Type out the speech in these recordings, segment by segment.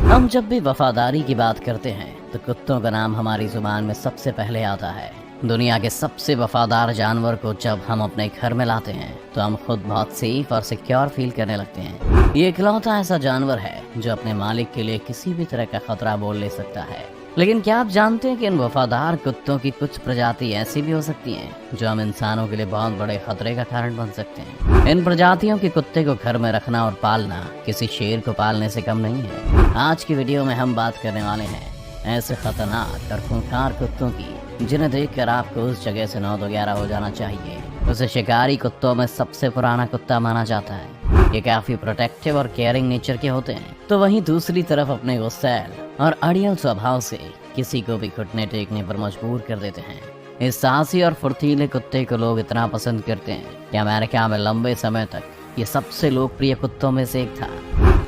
हम जब भी वफादारी की बात करते हैं तो कुत्तों का नाम हमारी जुबान में सबसे पहले आता है। दुनिया के सबसे वफादार जानवर को जब हम अपने घर में लाते हैं तो हम खुद बहुत सेफ और सिक्योर फील करने लगते हैं। ये इकलौता ऐसा जानवर है जो अपने मालिक के लिए किसी भी तरह का खतरा बोल ले सकता है। लेकिन क्या आप जानते हैं कि इन वफादार कुत्तों की कुछ प्रजाति ऐसी भी हो सकती हैं जो हम इंसानों के लिए बहुत बड़े खतरे का कारण बन सकते हैं। इन प्रजातियों के कुत्ते को घर में रखना और पालना किसी शेर को पालने से कम नहीं है। आज की वीडियो में हम बात करने वाले हैं ऐसे खतरनाक और खूंखार कुत्तों की जिन्हें देखकर आपको उस जगह से 9-11 हो जाना चाहिए। उसे शिकारी कुत्तों में सबसे पुराना कुत्ता माना जाता है। ये काफी प्रोटेक्टिव और केयरिंग नेचर के होते हैं, तो वहीं दूसरी तरफ अपने गुस्सैल और अड़ियल स्वभाव से किसी को भी घुटने टेकने पर मजबूर कर देते हैं। इस साहसी और फुर्तीले कुत्ते को लोग इतना पसंद करते हैं कि अमेरिका में लंबे समय तक ये सबसे लोकप्रिय कुत्तों में से एक था।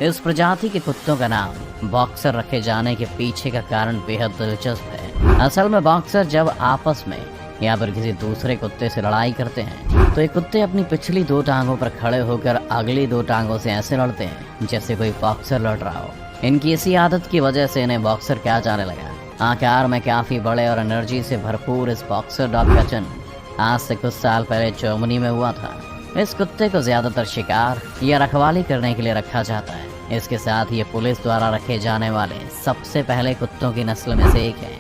इस प्रजाति के कुत्तों का नाम बॉक्सर रखे जाने के पीछे का कारण बेहद दिलचस्प है। असल में बॉक्सर जब आपस में या फिर किसी दूसरे कुत्ते से लड़ाई करते हैं तो ये कुत्ते अपनी पिछली 2 टांगों पर खड़े होकर अगली 2 टांगों से ऐसे लड़ते हैं जैसे कोई बॉक्सर लड़ रहा हो। इनकी इसी आदत की वजह से इन्हें बॉक्सर कहा जाने लगा। आकार में काफी बड़े और एनर्जी से भरपूर इस बॉक्सर डॉग का जन्म आज से कुछ साल पहले जर्मनी में हुआ था। इस कुत्ते को ज्यादातर शिकार या रखवाली करने के लिए रखा जाता है। इसके साथ ये पुलिस द्वारा रखे जाने वाले सबसे पहले कुत्तों की नस्ल में से एक है।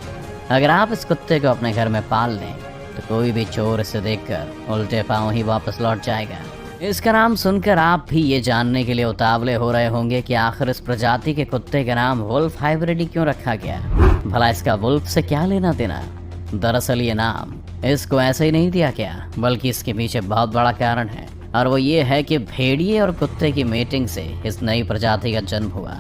अगर आप इस कुत्ते को अपने घर में पाल लें तो कोई भी चोर इसे देखकर उल्टे पांव ही वापस लौट जाएगा। इसका नाम सुनकर आप भी ये जानने के लिए उतावले हो रहे होंगे कि आखिर इस प्रजाति के कुत्ते का नाम वुल्फ हाइब्रिड क्यों रखा गया। भला इसका वुल्फ से क्या लेना देना। दरअसल ये नाम इसको ऐसे ही नहीं दिया गया, बल्कि इसके पीछे बहुत बड़ा कारण है, और वो ये है कि भेड़िए और कुत्ते की मेटिंग से इस नई प्रजाति का जन्म हुआ।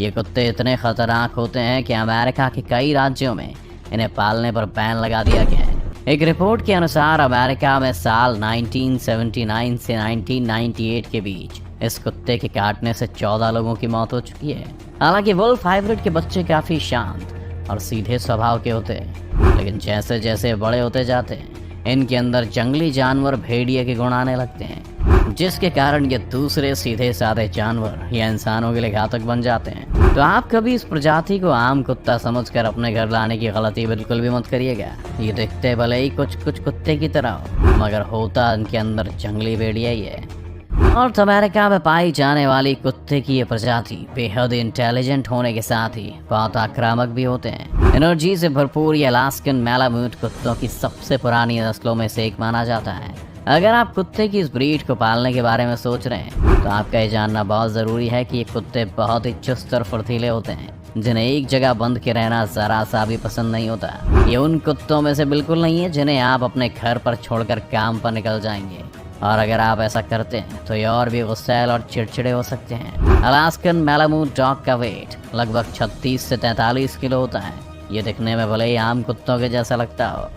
ये कुत्ते इतने खतरनाक होते हैं कि अमेरिका के कई राज्यों में इन्हें पालने पर बैन लगा दिया गया है। एक रिपोर्ट के अनुसार अमेरिका में साल 1979 से 1998 के बीच इस कुत्ते के काटने से 14 लोगों की मौत हो चुकी है। हालांकि वुल्फ हाइब्रिड के बच्चे काफी शांत और सीधे स्वभाव के होते हैं, लेकिन जैसे जैसे बड़े होते जाते हैं इनके अंदर जंगली जानवर भेड़िए के गुण आने लगते हैं, जिसके कारण ये दूसरे सीधे साधे जानवर या इंसानों के लिए घातक बन जाते हैं। तो आप कभी इस प्रजाति को आम कुत्ता समझकर अपने घर लाने की गलती बिल्कुल भी मत करिएगा। ये दिखते भले ही कुछ कुत्ते की तरह हो, मगर होता इनके अंदर जंगली भेड़िया ही है। नॉर्थ अमेरिका में पाई जाने वाली कुत्ते की ये प्रजाति बेहद इंटेलिजेंट होने के साथ ही बहुत आक्रामक भी होते हैं। एनर्जी से भरपूर ये अलास्कन मैलाम्यूट कुत्तों की सबसे पुरानी नस्लों में से एक माना जाता है। अगर आप कुत्ते की इस ब्रीड को पालने के बारे में सोच रहे हैं तो आपका ये जानना बहुत ज़रूरी है कि ये कुत्ते बहुत ही चुस्त और फुर्तीले होते हैं, जिन्हें एक जगह बंद के रहना ज़रा सा भी पसंद नहीं होता। ये उन कुत्तों में से बिल्कुल नहीं है जिन्हें आप अपने घर पर छोड़कर काम पर निकल जाएंगे, और अगर आप ऐसा करते हैं तो ये और भी गुस्सैल और चिड़चिड़े हो सकते हैं। अलास्कन मैलाम्यूट डॉग का वेट लगभग 36 से 43 किलो होता है। ये दिखने में भले ही आम कुत्तों के जैसा लगता हो,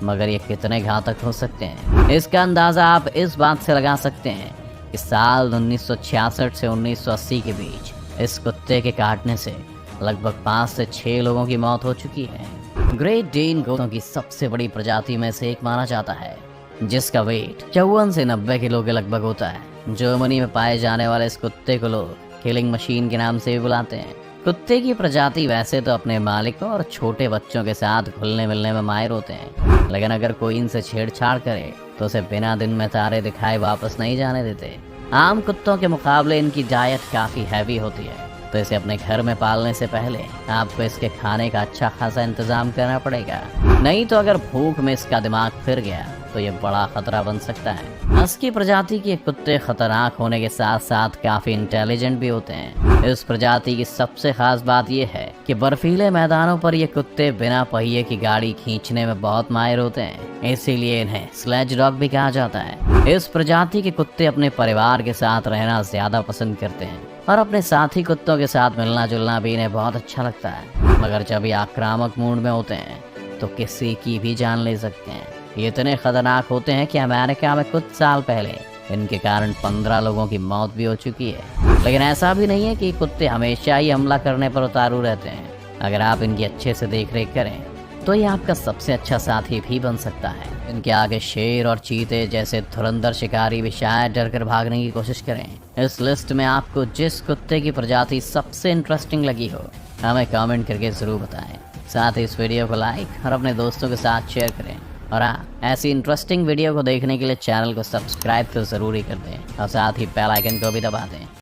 मगर ये कितने घातक हो सकते हैं इसका अंदाज़ा आप इस बात से लगा सकते हैं कि साल 1966 से 1980 के बीच इस कुत्ते के काटने से लगभग 5 से 6 लोगों की मौत हो चुकी है। ग्रेट डेन कुत्तों की सबसे बड़ी प्रजाति में से एक माना जाता है, जिसका वेट 54 से 90 किलो के लगभग होता है। जर्मनी में पाए जाने वाले इस कुत्ते को लोग किलिंग मशीन के नाम से भी बुलाते हैं। कुत्ते की प्रजाति वैसे तो अपने मालिकों और छोटे बच्चों के साथ घुलने मिलने में माहिर होते हैं, लेकिन अगर कोई इनसे छेड़छाड़ करे तो उसे बिना दिन में तारे दिखाए वापस नहीं जाने देते। आम कुत्तों के मुकाबले इनकी डाइट काफ़ी हैवी होती है, तो इसे अपने घर में पालने से पहले आपको इसके खाने का अच्छा खासा इंतजाम करना पड़ेगा। नहीं तो अगर भूख में इसका दिमाग फिर गया तो ये बड़ा खतरा बन सकता है। हस्की प्रजाति के कुत्ते खतरनाक होने के साथ साथ काफी इंटेलिजेंट भी होते हैं। इस प्रजाति की सबसे खास बात यह है कि बर्फीले मैदानों पर ये कुत्ते बिना पहिए की गाड़ी खींचने में बहुत माहिर होते हैं, इसीलिए इन्हें स्लेज डॉग भी कहा जाता है। इस प्रजाति के कुत्ते अपने परिवार के साथ रहना ज्यादा पसंद करते हैं और अपने साथी कुत्तों के साथ मिलना जुलना भी इन्हें बहुत अच्छा लगता है, मगर जब ये आक्रामक मूड में होते हैं तो किसी की भी जान ले सकते हैं। ये इतने खतरनाक होते हैं कि अमेरिका में कुछ साल पहले इनके कारण 15 लोगों की मौत भी हो चुकी है। लेकिन ऐसा भी नहीं है कि कुत्ते हमेशा ही हमला करने पर उतारू रहते हैं। अगर आप इनकी अच्छे से देख रेख करें तो ये आपका सबसे अच्छा साथी भी बन सकता है। इनके आगे शेर और चीते जैसे धुरंधर शिकारी भी शायद डर कर भागने की कोशिश करें, इस लिस्ट में आपको जिस कुत्ते की प्रजाति सबसे इंटरेस्टिंग लगी हो हमें कमेंट करके ज़रूर बताएं। साथ ही इस वीडियो को लाइक और अपने दोस्तों के साथ शेयर करें। और हाँ, ऐसी इंटरेस्टिंग वीडियो को देखने के लिए चैनल को सब्सक्राइब तो ज़रूर ही कर दें और साथ ही बेल आइकन को भी दबा दें।